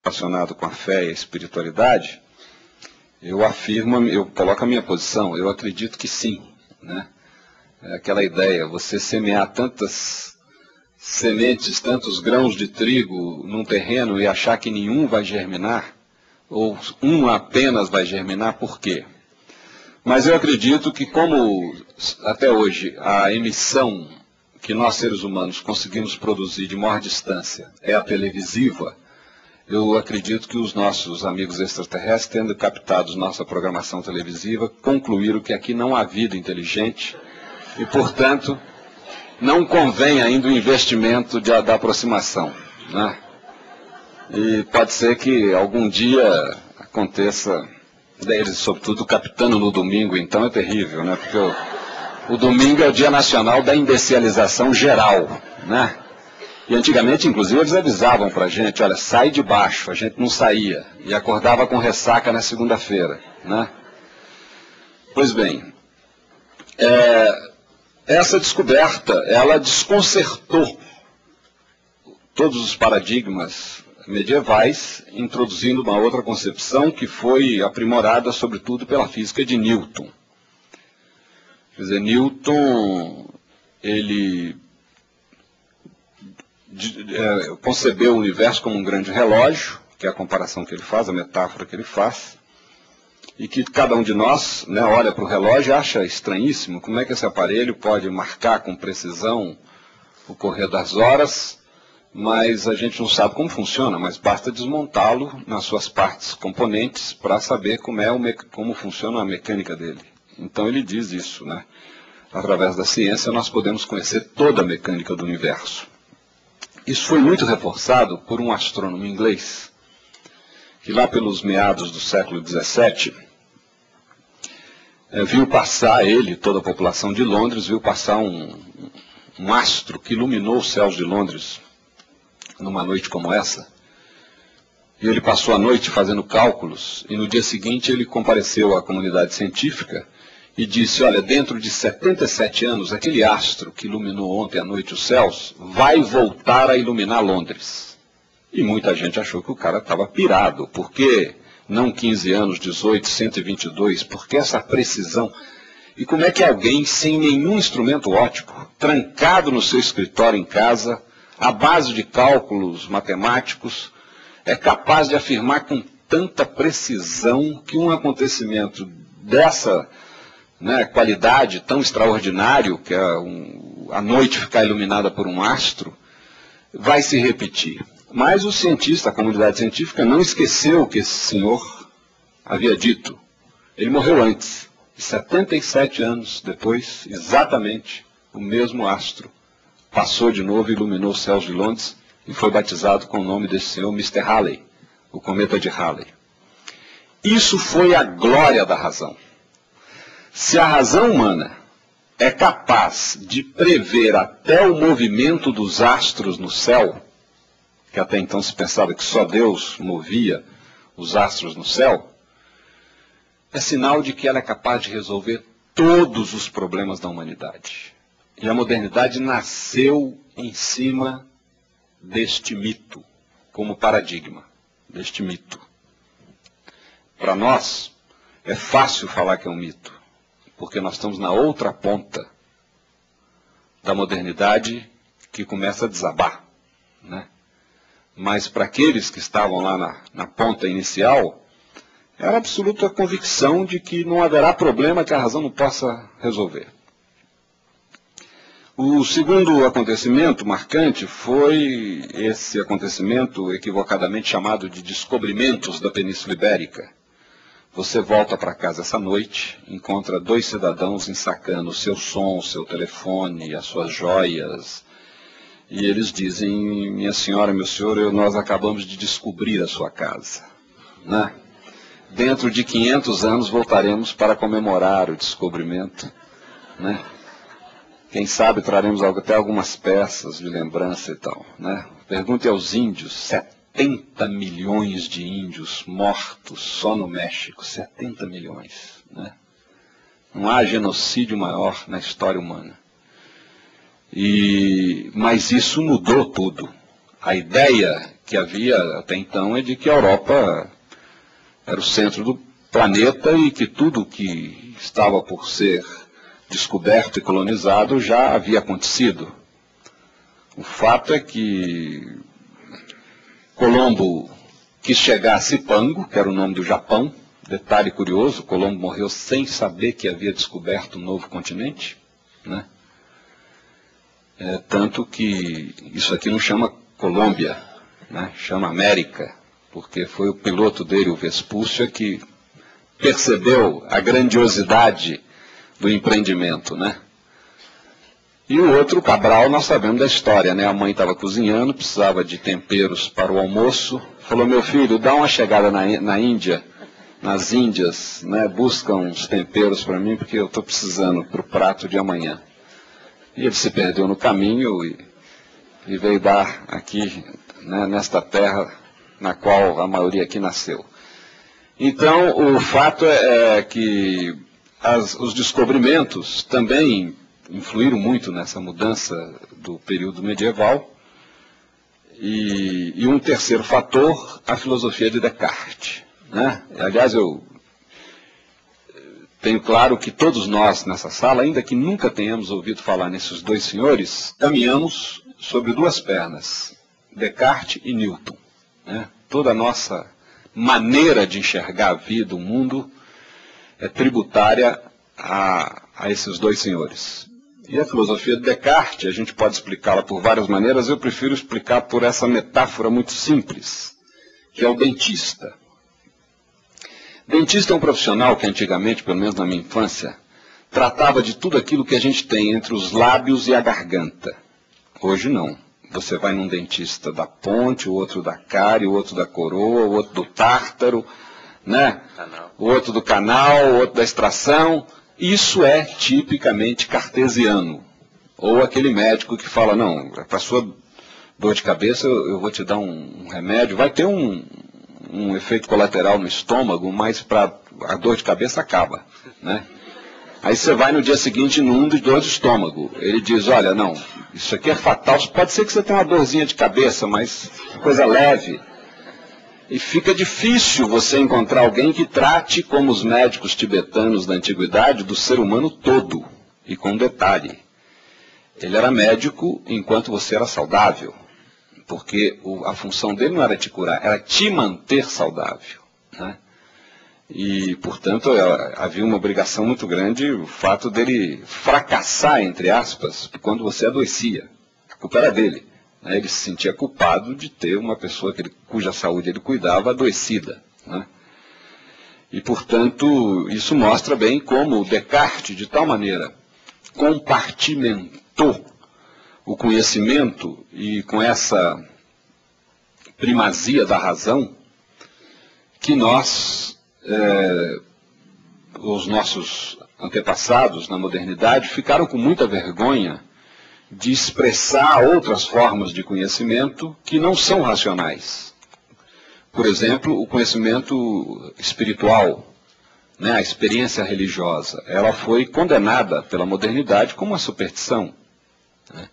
relacionado com a fé e a espiritualidade, eu coloco a minha posição, eu acredito que sim, né? É aquela ideia, você semear tantas sementes, tantos grãos de trigo num terreno e achar que nenhum vai germinar, ou um apenas vai germinar, por quê? Mas eu acredito que como até hoje a emissão que nós seres humanos conseguimos produzir de maior distância é a televisiva, eu acredito que os nossos amigos extraterrestres, tendo captado nossa programação televisiva, concluíram que aqui não há vida inteligente e, portanto, não convém ainda o investimento da aproximação, né? E pode ser que algum dia aconteça deles, sobretudo captando no domingo, então é terrível, né? Porque o domingo é o Dia Nacional da Imbecilização Geral, né? E antigamente, inclusive, eles avisavam para a gente, olha, sai de baixo, a gente não saía, e acordava com ressaca na segunda-feira, né? Pois bem, essa descoberta, ela desconcertou todos os paradigmas medievais, introduzindo uma outra concepção que foi aprimorada, sobretudo, pela física de Newton. Quer dizer, Newton, ele concebeu o universo como um grande relógio, que é a comparação que ele faz, a metáfora que ele faz, e que cada um de nós, né, olha para o relógio e acha estranhíssimo como é que esse aparelho pode marcar com precisão o correr das horas, mas a gente não sabe como funciona, mas basta desmontá-lo nas suas partes componentes para saber como funciona a mecânica dele. Então ele diz isso, né? Através da ciência nós podemos conhecer toda a mecânica do universo. Isso foi muito reforçado por um astrônomo inglês, que lá pelos meados do século XVII, viu passar toda a população de Londres, viu passar um astro que iluminou os céus de Londres numa noite como essa. E ele passou a noite fazendo cálculos, e no dia seguinte ele compareceu à comunidade científica e disse, olha, dentro de 77 anos, aquele astro que iluminou ontem à noite os céus vai voltar a iluminar Londres. E muita gente achou que o cara estava pirado. Por que não 15 anos, 18, 122? Por que essa precisão? E como é que alguém sem nenhum instrumento óptico, trancado no seu escritório em casa, à base de cálculos matemáticos, é capaz de afirmar com tanta precisão que um acontecimento dessa qualidade tão extraordinário, que é a noite ficar iluminada por um astro, vai se repetir? Mas o cientista, a comunidade científica, não esqueceu o que esse senhor havia dito. Ele morreu antes, e 77 anos depois, exatamente, o mesmo astro passou de novo e iluminou os céus de Londres e foi batizado com o nome desse senhor, Mr. Halley, o cometa de Halley. Isso foi a glória da razão. Se a razão humana é capaz de prever até o movimento dos astros no céu, que até então se pensava que só Deus movia os astros no céu, é sinal de que ela é capaz de resolver todos os problemas da humanidade. E a modernidade nasceu em cima deste mito, como paradigma deste mito. Para nós, é fácil falar que é um mito, porque nós estamos na outra ponta da modernidade que começa a desabar, né? Mas para aqueles que estavam lá na ponta inicial, era absoluta convicção de que não haverá problema que a razão não possa resolver. O segundo acontecimento marcante foi esse acontecimento equivocadamente chamado de descobrimentos da Península Ibérica. Você volta para casa essa noite, encontra 2 cidadãos ensacando o seu som, o seu telefone, as suas joias, e eles dizem, minha senhora, meu senhor, nós acabamos de descobrir a sua casa, né? Dentro de 500 anos voltaremos para comemorar o descobrimento, né? Quem sabe traremos até algumas peças de lembrança e tal, né? Pergunte aos índios, 70 milhões de índios mortos só no México, 70 milhões, né? Não há genocídio maior na história humana. Mas isso mudou tudo. A ideia que havia até então é de que a Europa era o centro do planeta e que tudo que estava por ser descoberto e colonizado já havia acontecido. O fato é que Colombo quis chegar a Cipango, que era o nome do Japão. Detalhe curioso, Colombo morreu sem saber que havia descoberto um novo continente, né? Tanto que isso aqui não chama Colômbia, né? Chama América, porque foi o piloto dele, o Vespúcio, que percebeu a grandiosidade do empreendimento, né? E o outro, Cabral, nós sabemos da história, né? A mãe estava cozinhando, precisava de temperos para o almoço, falou: meu filho, dá uma chegada na Índia, nas Índias, né? Busca uns temperos para mim, porque eu estou precisando para o prato de amanhã. E ele se perdeu no caminho e veio dar aqui, né, nesta terra na qual a maioria aqui nasceu. Então, o fato é que os descobrimentos também influíram muito nessa mudança do período medieval. E um terceiro fator, a filosofia de Descartes, né? Aliás, eu tenho claro que todos nós nessa sala, ainda que nunca tenhamos ouvido falar nesses dois senhores, caminhamos sobre duas pernas, Descartes e Newton, né? Toda a nossa maneira de enxergar a vida, o mundo, é tributária a esses dois senhores. E a filosofia de Descartes, a gente pode explicá-la por várias maneiras, eu prefiro explicar por essa metáfora muito simples, que é o dentista. Dentista é um profissional que antigamente, pelo menos na minha infância, tratava de tudo aquilo que a gente tem entre os lábios e a garganta. Hoje não. Você vai num dentista da ponte, o outro da cárie, o outro da coroa, o outro do tártaro, né? O outro do canal, o outro da extração. Isso é tipicamente cartesiano. Ou aquele médico que fala: não, para sua dor de cabeça eu vou te dar um remédio, vai ter um efeito colateral no estômago, mas a dor de cabeça acaba, né? Aí você vai no dia seguinte num de dor de estômago. Ele diz: olha, não, isso aqui é fatal, pode ser que você tenha uma dorzinha de cabeça, mas coisa leve. E fica difícil você encontrar alguém que trate, como os médicos tibetanos da antiguidade, do ser humano todo. E com detalhe, ele era médico enquanto você era saudável. Porque a função dele não era te curar, era te manter saudável, né? E, portanto, havia uma obrigação muito grande, o fato dele fracassar, entre aspas, quando você adoecia. A culpa era dele. Ele se sentia culpado de ter uma pessoa cuja saúde ele cuidava adoecida, né? E, portanto, isso mostra bem como Descartes, de tal maneira, compartimentou o conhecimento e com essa primazia da razão, que nós, os nossos antepassados na modernidade, ficaram com muita vergonha de expressar outras formas de conhecimento que não são racionais. Por exemplo, o conhecimento espiritual, né, a experiência religiosa, ela foi condenada pela modernidade como uma superstição, né?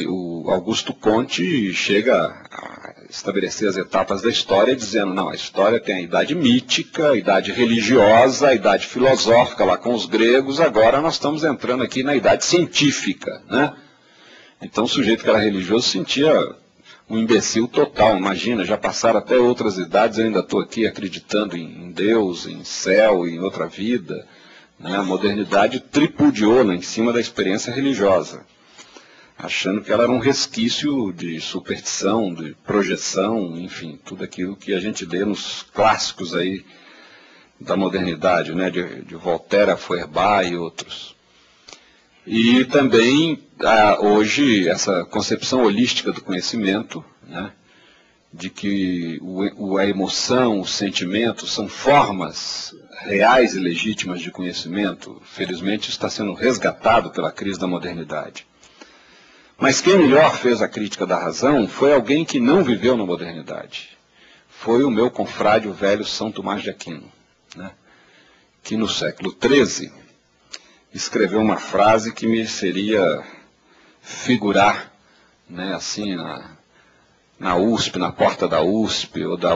O Augusto Comte chega a estabelecer as etapas da história dizendo: não, a história tem a idade mítica, a idade religiosa, a idade filosófica lá com os gregos, agora nós estamos entrando aqui na idade científica, né? Então o sujeito que era religioso sentia um imbecil total. Imagina, já passaram até outras idades, eu ainda estou aqui acreditando em Deus, em céu, em outra vida, né? A modernidade tripudiou lá em cima da experiência religiosa, achando que ela era um resquício de superstição, de projeção, enfim, tudo aquilo que a gente lê nos clássicos aí da modernidade, né, de Voltaire a Feuerbach e outros. E também, hoje, essa concepção holística do conhecimento, né, de que a emoção, o sentimento são formas reais e legítimas de conhecimento, felizmente está sendo resgatado pela crise da modernidade. Mas quem melhor fez a crítica da razão foi alguém que não viveu na modernidade. Foi o meu confrade, o velho São Tomás de Aquino, né, que no século XIII escreveu uma frase que me seria figurar, né, assim, na USP, na porta da USP ou da